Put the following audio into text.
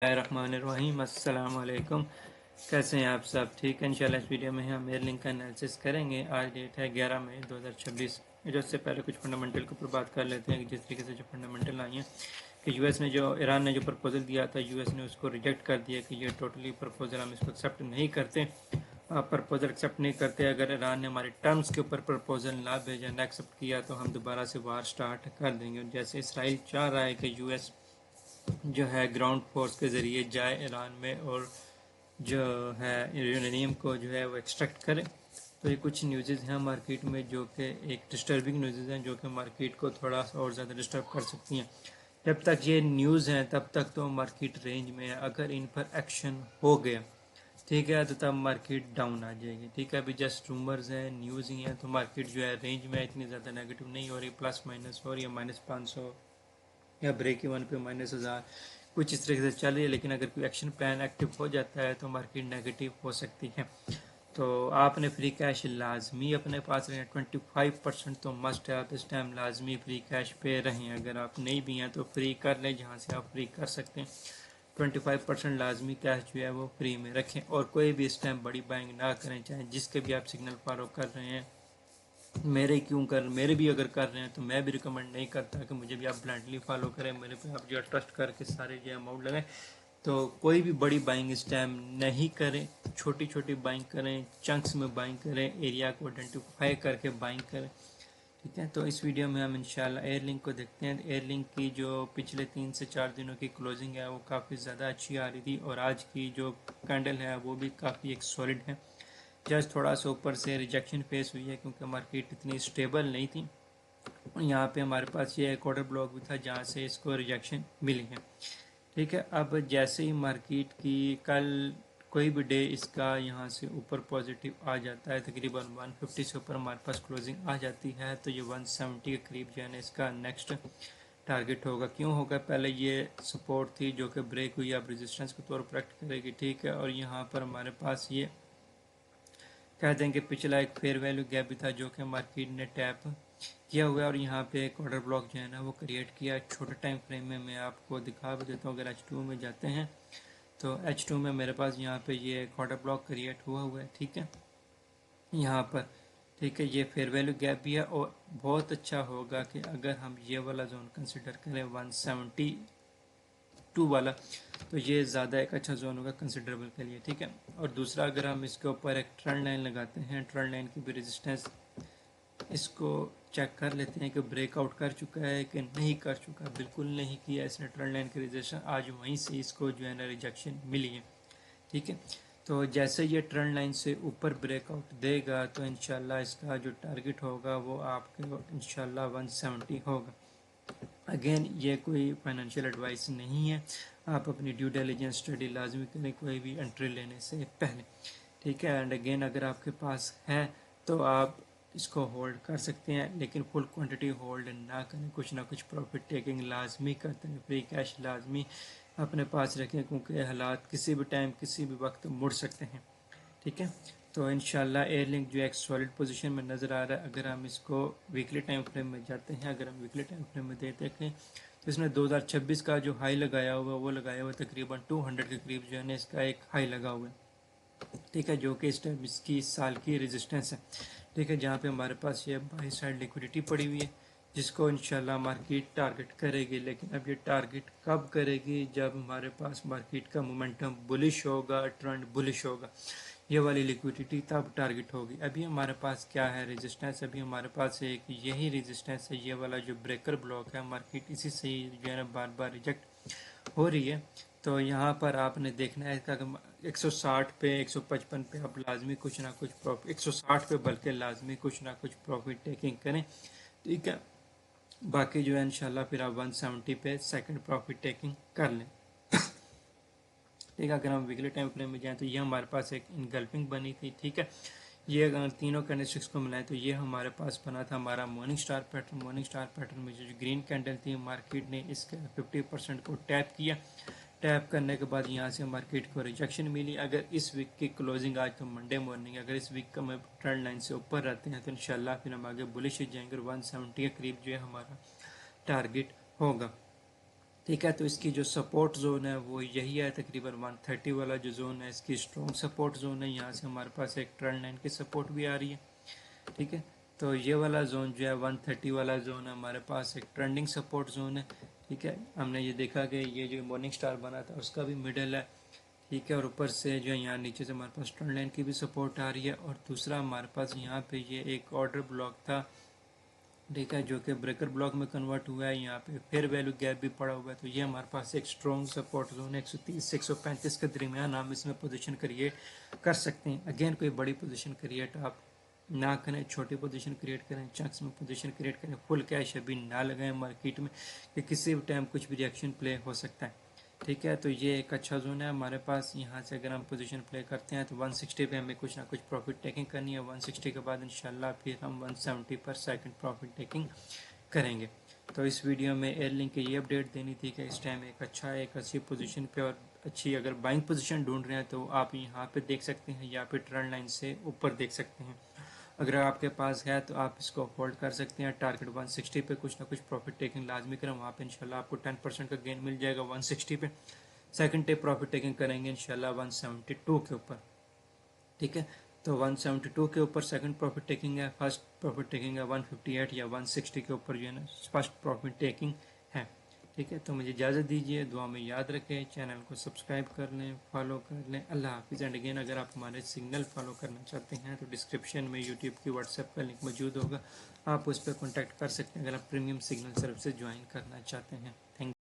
रहमानिर्रहीम। अस्सलाम वालेकुम। कैसे हैं आप सब? ठीक है। इंशाल्लाह इस वीडियो में हम एयर लिंक का एनालिसिस करेंगे। आज डेट है 11 मई 2026। जो उससे पहले कुछ फंडामेंटल के ऊपर बात कर लेते हैं कि जिस तरीके से जो फंडामेंटल आई हैं कि ईरान ने जो प्रपोजल दिया था, यूएस ने उसको रिजेक्ट कर दिया कि ये टोटली प्रपोजल हम इसको एक्सेप्ट नहीं करते। आप प्रपोजल एक्सेप्ट नहीं करते। अगर ईरान ने हमारे टर्म्स के ऊपर प्रपोजल ना भेजा, ना एक्सेप्ट किया, तो हम दोबारा से वार स्टार्ट कर देंगे। जैसे इसराइल चाह रहा है कि यूएस जो है ग्राउंड फोर्स के ज़रिए जाए ईरान में और जो है यूरेनियम को जो है वो एक्सट्रैक्ट करे। तो ये कुछ न्यूज़ हैं मार्केट में जो कि एक डिस्टर्बिंग न्यूज़ हैं, जो कि मार्केट को थोड़ा सा और ज़्यादा डिस्टर्ब कर सकती हैं। जब तक ये न्यूज़ हैं तब तक तो मार्केट रेंज में है। अगर इन पर एक्शन हो गया, ठीक है, तो तब मार्केट डाउन आ जाएगी। ठीक है, अभी जस्ट रूमर्स हैं, न्यूज़ ही हैं, तो मार्केट जो है रेंज में इतनी ज़्यादा नेगेटिव नहीं हो रही। प्लस माइनस हो रही है, -500 या ब्रेक इवन पे -1000 कुछ इस तरीके से चल रही है। लेकिन अगर कोई एक्शन प्लान एक्टिव हो जाता है तो मार्केट नेगेटिव हो सकती है। तो आपने फ्री कैश लाजमी अपने पास रहे। 25% तो मस्ट है। आप इस टाइम लाजमी फ्री कैश पे रहें। अगर आप नहीं भी हैं तो फ्री कर लें जहाँ से आप फ्री कर सकते हैं। 25% लाजमी कैश जो है वो फ्री में रखें और कोई भी इस टाइम बड़ी बाइंग ना करें, चाहे जिसके भी आप सिग्नल फॉलो कर रहे हैं। मेरे भी अगर कर रहे हैं तो मैं भी रिकमेंड नहीं करता कि मुझे भी आप ब्लाइंडली फॉलो करें, मेरे पे आप जो है ट्रस्ट करके सारे जो अमाउंट लगाएं। तो कोई भी बड़ी बाइंग इस टाइम नहीं करें, छोटी छोटी बाइंग करें, चंक्स में बाइंग करें, एरिया को आइडेंटिफाई करके बाइंग करें। ठीक है, तो इस वीडियो में हम इंशाल्लाह एयरलिंक को देखते हैं। एयरलिंक की जो पिछले 3 से 4 दिनों की क्लोजिंग है वो काफ़ी ज़्यादा अच्छी आ रही थी और आज की जो कैंडल है वो भी काफ़ी एक सॉलिड है। जस्ट थोड़ा सा ऊपर से रिजेक्शन फेस हुई है क्योंकि मार्केट इतनी स्टेबल नहीं थी। यहाँ पे हमारे पास ये एक ऑर्डर ब्लॉक भी था जहाँ से इसको रिजेक्शन मिली है। ठीक है, अब जैसे ही मार्केट की कल कोई भी डे इसका यहाँ से ऊपर पॉजिटिव आ जाता है, तकरीबन 150 से ऊपर हमारे पास क्लोजिंग आ जाती है, तो ये 170 के करीब जो है ना इसका नेक्स्ट टारगेट होगा। क्यों होगा? पहले ये सपोर्ट थी जो कि ब्रेक हुई, अब रेजिस्टेंस के तौर पर एक्ट करेगी। ठीक है, और यहाँ पर हमारे पास ये कह दें कि पिछला एक फेयर वैल्यू गैप भी था जो कि मार्केट ने टैप किया हुआ है और यहाँ पे एक ऑर्डर ब्लॉक जो है ना वो क्रिएट किया। छोटे टाइम फ्रेम में मैं आपको दिखा भी देता हूँ। अगर H2 में जाते हैं तो H2 में मेरे पास यहाँ पे ये एक ऑर्डर ब्लॉक क्रिएट हुआ है। ठीक है, यहाँ पर ठीक है, ये फेयर वैल्यू गैप भी है और बहुत अच्छा होगा कि अगर हम ये वाला जोन कंसिडर करें 172 वाला, तो ये ज़्यादा एक अच्छा जोन होगा कंसिडरेबल के लिए। ठीक है, और दूसरा अगर हम इसके ऊपर एक ट्रेंड लाइन लगाते हैं, ट्रेंड लाइन की भी रेजिस्टेंस इसको चेक कर लेते हैं कि ब्रेकआउट कर चुका है कि नहीं कर चुका। बिल्कुल नहीं किया इसने ट्रेंड लाइन की रेजिस्टेंस, आज वहीं से इसको जो है ना रिजेक्शन मिली है। ठीक है, तो जैसे ये ट्रेंड लाइन से ऊपर ब्रेकआउट देगा तो इंशाल्लाह इसका जो टारगेट होगा वो आपके इंशाल्लाह 170 होगा। अगेन ये कोई फाइनेंशियल एडवाइस नहीं है, आप अपनी ड्यू डिलिजेंस स्टडी लाजमी करें कोई भी एंट्री लेने से पहले। ठीक है, एंड अगेन अगर आपके पास है तो आप इसको होल्ड कर सकते हैं, लेकिन फुल क्वांटिटी होल्ड ना करें। कुछ ना कुछ प्रॉफिट टेकिंग लाजमी करते हैं, फ्री कैश लाजमी अपने पास रखें क्योंकि हालात किसी भी टाइम किसी भी वक्त मुड़ सकते हैं। ठीक है, तो इंशाल्लाह एयरलिंक जो एक सॉलिड पोजीशन में नज़र आ रहा है। अगर हम इसको वीकली टाइम फ्रेम में जाते हैं, अगर हम वीकली टाइम फ्रेम में देखें तो इसने 2026 का जो हाई लगाया हुआ वो लगाया हुआ तकरीबन 200 के करीब जो है ना इसका एक हाई लगा हुआ है। ठीक है, जो कि इस टाइम इसकी इस साल की रेजिस्टेंस है। ठीक है, जहाँ पे हमारे पास ये बाई साइड लिक्विडिटी पड़ी हुई है जिसको इंशाल्लाह मार्केट टारगेट करेगी। लेकिन अब ये टारगेट कब करेगी? जब हमारे पास मार्केट का मोमेंटम बुलिश होगा, ट्रेंड बुलिश होगा, ये वाली लिक्विडिटी तब टारगेट होगी। अभी हमारे पास क्या है रेजिस्टेंस? अभी हमारे पास एक यही रेजिस्टेंस है, ये वाला जो ब्रेकर ब्लॉक है। मार्केट इसी से जो है ना बार बार रिजेक्ट हो रही है। तो यहाँ पर आपने देखना है कि 160 पे 155 पे आप लाजमी कुछ ना कुछ प्रॉफिट, 160 पे बल्कि लाजमी कुछ ना कुछ प्रॉफिट टेकिंग करें। ठीक है, बाकी जो है इंशाल्लाह फिर आप 170 पे सेकंड प्रॉफिट टेकिंग कर लें। ठीक है, अगर हम वीकली टाइम फ्रेम में जाएं तो ये हमारे पास एक इनगल्फिंग बनी थी। ठीक है, ये अगर तीनों कैंडलस्टिक्स को मिलाएं तो ये हमारे पास बना था हमारा morning star pattern. Morning star pattern में जो ग्रीन कैंडल थी, मार्केट ने इसके 50% को टैप किया। टैप करने के बाद यहाँ से मार्केट को रिजेक्शन मिली। अगर इस वीक की क्लोजिंग आज तो मंडे मॉर्निंग, अगर इस वीक का में ट्रेंड लाइन से ऊपर रहते हैं तो इंशाल्लाह फिर हम आगे बुलिश जाएंगे और 170 के करीब जो है हमारा टारगेट होगा। ٹھیک ہے، تو اس کی جو سپورٹ زون ہے وہ یہی ہے، تقریباً 130 والا جو زون ہے اس کی اسٹرانگ سپورٹ زون ہے. یہاں سے ہمارے پاس ایک ٹرینڈ لائن کی سپورٹ بھی آ رہی ہے. ٹھیک ہے، تو یہ والا زون جو ہے 130 والا زون ہے ہمارے پاس ایک ٹرینڈنگ سپورٹ زون ہے. ٹھیک ہے، ہم نے یہ دیکھا کہ یہ جو مارننگ سٹار بنا تھا اس کا بھی مڈل ہے. ٹھیک ہے، اور اوپر سے جو ہے یہاں نیچے سے ہمارے پاس ٹرینڈ لائن کی بھی سپورٹ آ رہی ہے. اور دوسرا ہمارے پاس یہاں پہ یہ ایک آرڈر بلاک تھا، ٹھیک ہے، جو کہ بریکر بلاک میں کنورٹ ہوا ہے. یہاں پہ پھر ویلو گیپ بھی پڑا ہوا ہے. تو یہ ہمارے پاس ایک اسٹرانگ سپورٹ زون ہے 130 سے 135 کے درمیان. ہم اس میں پوزیشن کریٹ کر سکتے ہیں. اگین کوئی بڑی پوزیشن کریٹ آپ نہ کریں، چھوٹی پوزیشن کریٹ کریں، چنکس میں پوزیشن کریٹ کریں. فل کیش ابھی نہ لگائیں مارکیٹ میں کہ کسی بھی ٹائم کچھ بھی ریئیکشن پلے ہو سکتا ہے. ٹھیک ہے، تو یہ ایک اچھا زون ہے ہمارے پاس. یہاں سے اگر ہم پوزیشن پلے کرتے ہیں تو 160 پہ ہمیں کچھ نہ کچھ پروفٹ ٹیکنگ کرنی ہے. 160 کے بعد انشاءاللہ پھر ہم 170 پر سیکنڈ پروفٹ ٹیکنگ کریں گے. تو اس ویڈیو میں ایئر لنک کی یہ اپڈیٹ دینی تھی کہ اس ٹائم ایک اچھی پوزیشن پہ اور اچھی اگر بائنگ پوزیشن ڈھونڈ رہے ہیں تو آپ یہاں پہ دیکھ سکتے ہیں یا پھر ٹرینڈ لائن سے اوپر دیکھ سکتے ہیں. اگر آپ کے پاس ہے تو آپ اس کو ہولڈ کر سکتے ہیں. ٹارگٹ 160 پہ کچھ نہ کچھ پروفٹ ٹیکنگ لازمی کریں، وہاں پہ انشاءاللہ آپ کو 10% کا گین مل جائے گا. 160 پہ سیکنڈ ٹے پروفٹ ٹیکنگ کریں گے انشاءاللہ 172 کے اوپر. ٹھیک ہے، تو 172 کے اوپر سیکنڈ پروفٹ ٹیکنگ ہے. فرسٹ پروفٹ ٹیکنگ ہے 158 یا 160 کے اوپر جو ہے نا فرسٹ پروفٹ ٹیکنگ ہے. ٹھیک ہے، تو مجھے اجازت دیجیے، دعا میں یاد رکھیں، چینل کو سبسکرائب کر لیں، فالو کر لیں. اللہ حافظ. اینڈ اگین اگر آپ ہمارے سگنل فالو کرنا چاہتے ہیں تو ڈسکرپشن میں یوٹیوب کی واٹس ایپ کا لنک موجود ہوگا، آپ اس پہ کانٹیکٹ کر سکتے ہیں اگر آپ پریمیم سگنل سروس سے جوائن کرنا چاہتے ہیں. تھینک